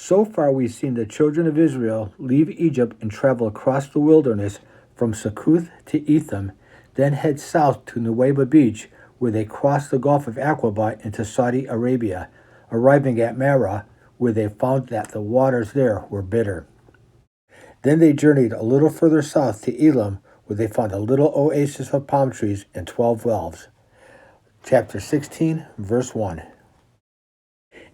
So far we've seen the children of Israel leave Egypt and travel across the wilderness from Succoth to Etham, then head south to Nuweiba Beach, where they crossed the Gulf of Aqaba into Saudi Arabia, arriving at Marah, where they found that the waters there were bitter. Then they journeyed a little further south to Elam, where they found a little oasis of palm trees and 12 wells. Chapter 16, verse 1.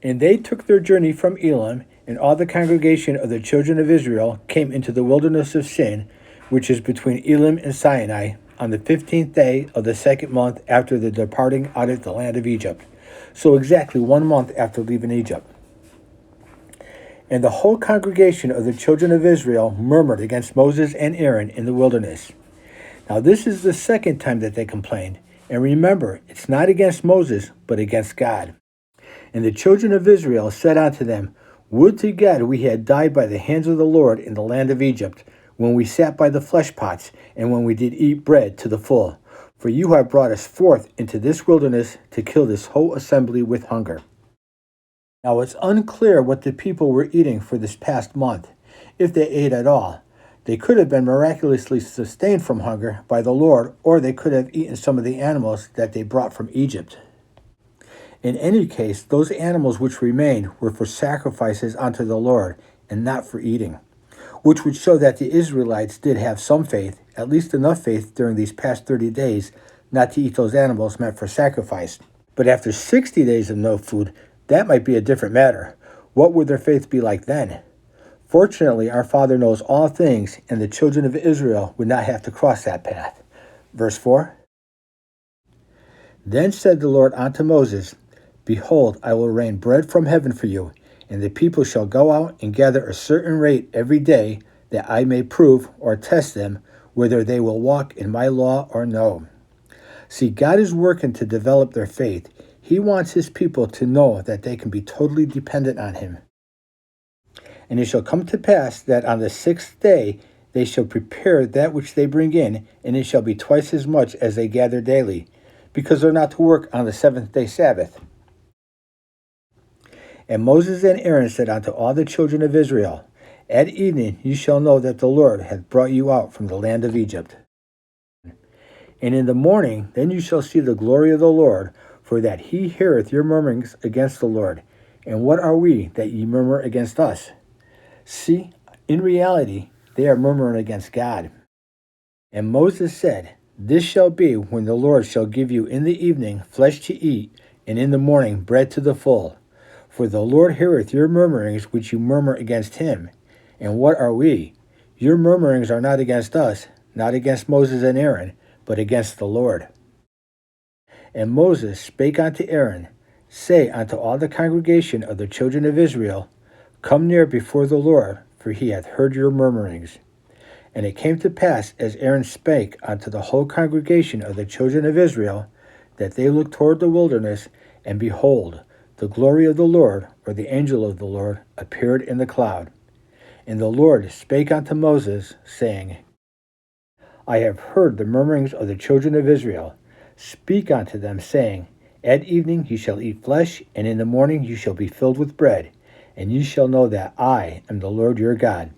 And they took their journey from Elam, and all the congregation of the children of Israel came into the wilderness of Sin, which is between Elam and Sinai, on the 15th day of the second month after the departing out of the land of Egypt. So exactly 1 month after leaving Egypt. And the whole congregation of the children of Israel murmured against Moses and Aaron in the wilderness. Now this is the second time that they complained. And remember, it's not against Moses, but against God. And the children of Israel said unto them, Would to God we had died by the hands of the Lord in the land of Egypt, when we sat by the flesh pots, and when we did eat bread to the full. For you have brought us forth into this wilderness to kill this whole assembly with hunger. Now it's unclear what the people were eating for this past month, if they ate at all. They could have been miraculously sustained from hunger by the Lord, or they could have eaten some of the animals that they brought from Egypt. In any case, those animals which remained were for sacrifices unto the Lord, and not for eating, which would show that the Israelites did have some faith, at least enough faith during these past 30 days, not to eat those animals meant for sacrifice. But after 60 days of no food, that might be a different matter. What would their faith be like then? Fortunately, our Father knows all things, and the children of Israel would not have to cross that path. Verse 4. Then said the Lord unto Moses, Behold, I will rain bread from heaven for you, and the people shall go out and gather a certain rate every day, that I may prove or test them whether they will walk in my law or no. See, God is working to develop their faith. He wants his people to know that they can be totally dependent on him. And it shall come to pass that on the 6th day they shall prepare that which they bring in, and it shall be twice as much as they gather daily, because they're not to work on the 7th-day Sabbath. And Moses and Aaron said unto all the children of Israel, At evening you shall know that the Lord hath brought you out from the land of Egypt. And in the morning then you shall see the glory of the Lord, for that he heareth your murmurings against the Lord. And what are we that ye murmur against us? See, in reality, they are murmuring against God. And Moses said, This shall be when the Lord shall give you in the evening flesh to eat, and in the morning bread to the full. For the Lord heareth your murmurings which you murmur against him. And what are we? Your murmurings are not against us, not against Moses and Aaron, but against the Lord. And Moses spake unto Aaron, Say unto all the congregation of the children of Israel, Come near before the Lord, for he hath heard your murmurings. And it came to pass, as Aaron spake unto the whole congregation of the children of Israel, that they looked toward the wilderness, and behold, the glory of the Lord, or the angel of the Lord, appeared in the cloud. And the Lord spake unto Moses, saying, I have heard the murmurings of the children of Israel. Speak unto them, saying, At evening ye shall eat flesh, and in the morning ye shall be filled with bread, and ye shall know that I am the Lord your God.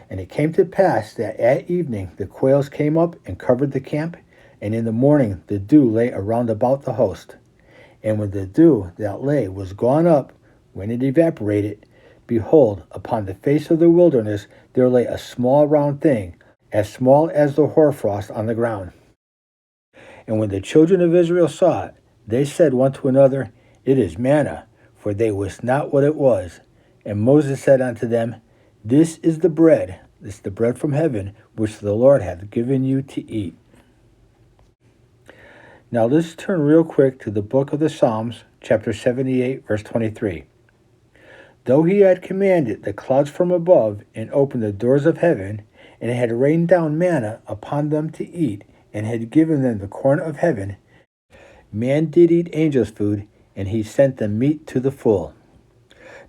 And it came to pass that at evening the quails came up and covered the camp, and in the morning the dew lay around about the host. And when the dew that lay was gone up, when it evaporated, behold, upon the face of the wilderness there lay a small round thing, as small as the hoarfrost on the ground. And when the children of Israel saw it, they said one to another, It is manna, for they wist not what it was. And Moses said unto them, This is the bread from heaven, which the Lord hath given you to eat. Now let's turn real quick to the book of the Psalms, chapter 78, verse 23. Though he had commanded the clouds from above, and opened the doors of heaven, and had rained down manna upon them to eat, and had given them the corn of heaven, man did eat angels' food, and he sent them meat to the full.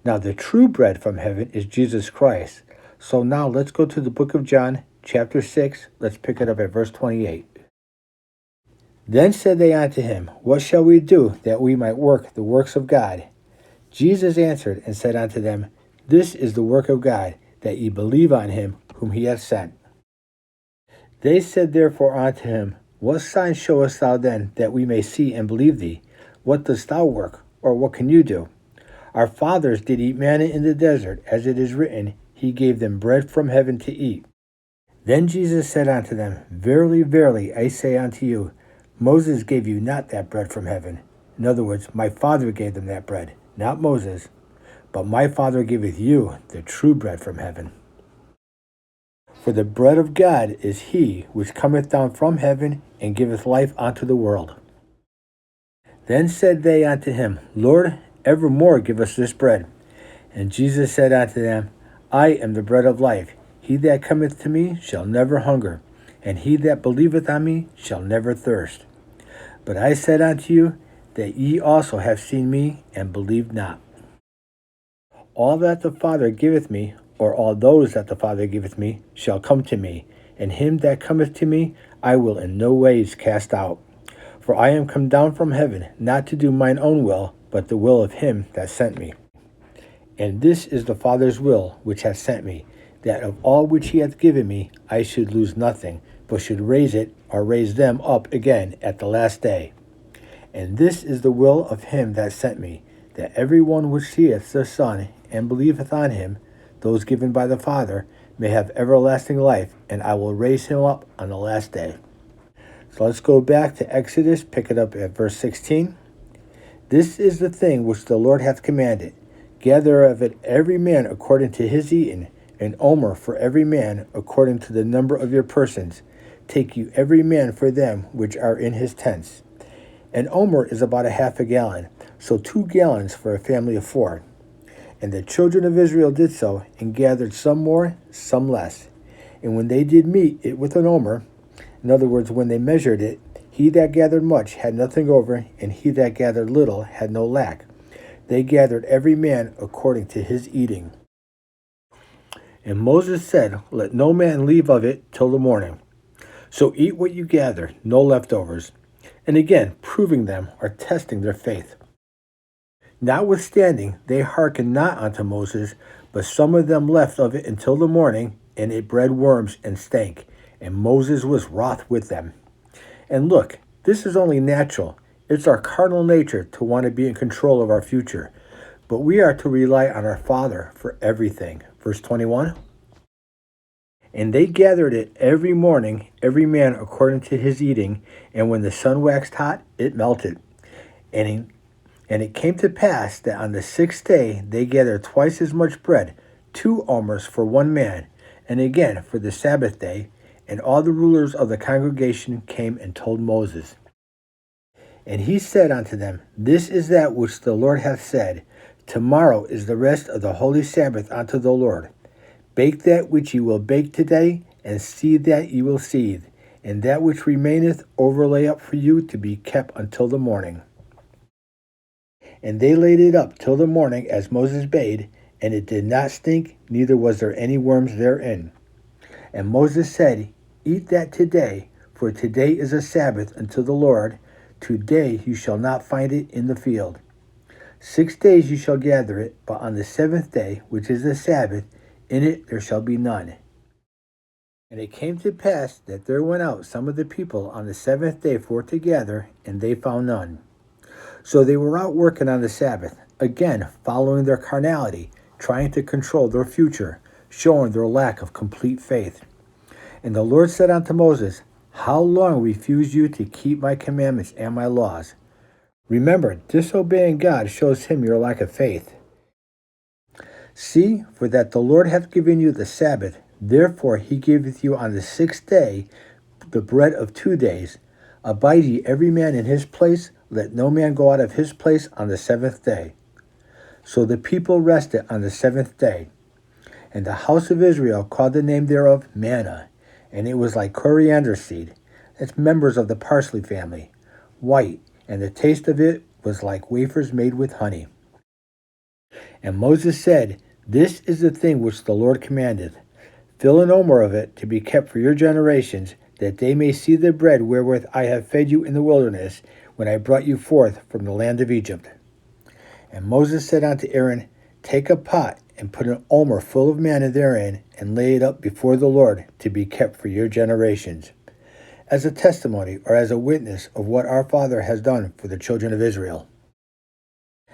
Now the true bread from heaven is Jesus Christ. So now let's go to the book of John, chapter 6. Let's pick it up at verse 28. Then said they unto him, What shall we do that we might work the works of God? Jesus answered and said unto them, This is the work of God, that ye believe on him whom he hath sent. They said therefore unto him, What sign showest thou then, that we may see and believe thee? What dost thou work, or what can you do? Our fathers did eat manna in the desert, as it is written, He gave them bread from heaven to eat. Then Jesus said unto them, Verily, verily, I say unto you, Moses gave you not that bread from heaven. In other words, my Father gave them that bread, not Moses. But my Father giveth you the true bread from heaven. For the bread of God is he which cometh down from heaven, and giveth life unto the world. Then said they unto him, Lord, evermore give us this bread. And Jesus said unto them, I am the bread of life. He that cometh to me shall never hunger, and he that believeth on me shall never thirst. But I said unto you, that ye also have seen me, and believe not. All that the Father giveth me, or all those that the Father giveth me, shall come to me, and him that cometh to me I will in no ways cast out. For I am come down from heaven, not to do mine own will, but the will of him that sent me. And this is the Father's will which hath sent me, that of all which he hath given me I should lose nothing, but should raise it, or raise them up again at the last day. And this is the will of him that sent me, that every one which seeth the Son, and believeth on him, those given by the Father, may have everlasting life, and I will raise him up on the last day. So let's go back to Exodus, pick it up at verse 16. This is the thing which the Lord hath commanded. Gather of it every man according to his eating, an omer for every man according to the number of your persons. Take you every man for them which are in his tents. An omer is about a half a gallon, so 2 gallons for a family of 4. And the children of Israel did so, and gathered some more, some less. And when they did meet it with an omer, in other words, when they measured it, he that gathered much had nothing over, and he that gathered little had no lack. They gathered every man according to his eating. And Moses said, Let no man leave of it till the morning. So eat what you gather, no leftovers. And again, proving them, or testing their faith. Notwithstanding, they hearkened not unto Moses, but some of them left of it until the morning, and it bred worms and stank, and Moses was wroth with them. And look, this is only natural. It's our carnal nature to want to be in control of our future, but we are to rely on our Father for everything. Verse 21. And they gathered it every morning, every man according to his eating, and when the sun waxed hot, it melted. And it came to pass that on the 6th day they gathered twice as much bread, 2 omers for 1 man, and again for the Sabbath day. And all the rulers of the congregation came and told Moses. And he said unto them, This is that which the Lord hath said, Tomorrow is the rest of the holy Sabbath unto the Lord. Bake that which ye will bake today, and seethe that ye will seethe, and that which remaineth overlay up for you to be kept until the morning. And they laid it up till the morning, as Moses bade, and it did not stink, neither was there any worms therein. And Moses said, Eat that today, for today is a Sabbath unto the Lord. Today you shall not find it in the field. 6 days you shall gather it, but on the 7th day, which is the Sabbath, in it there shall be none. And it came to pass that there went out some of the people on the 7th day for to gather, and they found none. So they were out working on the Sabbath, again following their carnality, trying to control their future, showing their lack of complete faith. And the Lord said unto Moses, How long refuse you to keep my commandments and my laws? Remember, disobeying God shows him your lack of faith. See, for that the Lord hath given you the Sabbath, therefore he giveth you on the 6th day the bread of 2 days. Abide ye every man in his place, let no man go out of his place on the 7th day. So the people rested on the 7th day. And the house of Israel called the name thereof Manna, and it was like coriander seed. It's members of the parsley family, white, and the taste of it was like wafers made with honey. And Moses said, This is the thing which the Lord commandeth. Fill an omer of it to be kept for your generations, that they may see the bread wherewith I have fed you in the wilderness, when I brought you forth from the land of Egypt. And Moses said unto Aaron, Take a pot and put an omer full of manna therein, and lay it up before the Lord to be kept for your generations, as a testimony or as a witness of what our Father has done for the children of Israel.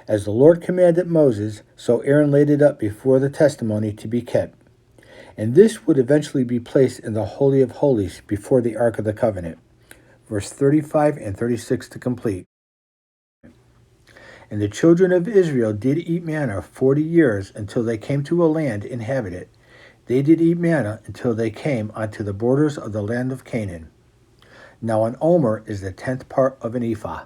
As the Lord commanded Moses, so Aaron laid it up before the testimony to be kept. And this would eventually be placed in the Holy of Holies before the Ark of the Covenant. Verse 35 and 36 to complete. And the children of Israel did eat manna 40 years until they came to a land inhabited. They did eat manna until they came unto the borders of the land of Canaan. Now an omer is the 10th part of an ephah.